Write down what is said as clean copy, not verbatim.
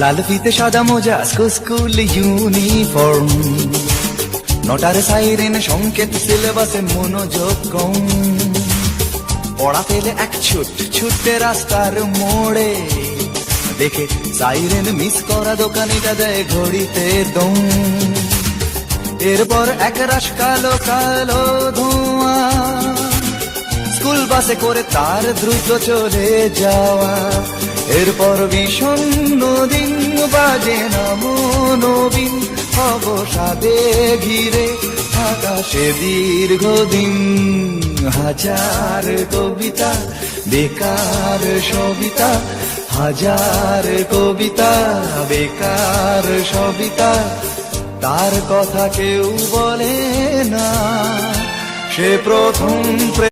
লাল ফিতে সাদা মোজা স্কুল ইউনিফর্ম, নটার সাইরেন সংকেত সিলেবাসে মনোযোগ কম। পড়া পেলে এক ছুটতে রাস্তার মোড়ে, দেখে সাইরেন মিস করা দোকানিটা দেয় ঘড়িতে দম। এরপর এক রাশ কালো কালো ধোঁয়া, স্কুল বাসে করে তার দ্রুত চলে যাওয়া। এরপর বিষণ্ণ দিন বাজে না মনোবিন, অবসাদে ঘিরে আকাশে দীর্ঘদিন। হাজার কবিতা বেকার সবিতা, হাজার কবিতা বেকার সবিতা। তার কথা কেউ বলে না, সে প্রথম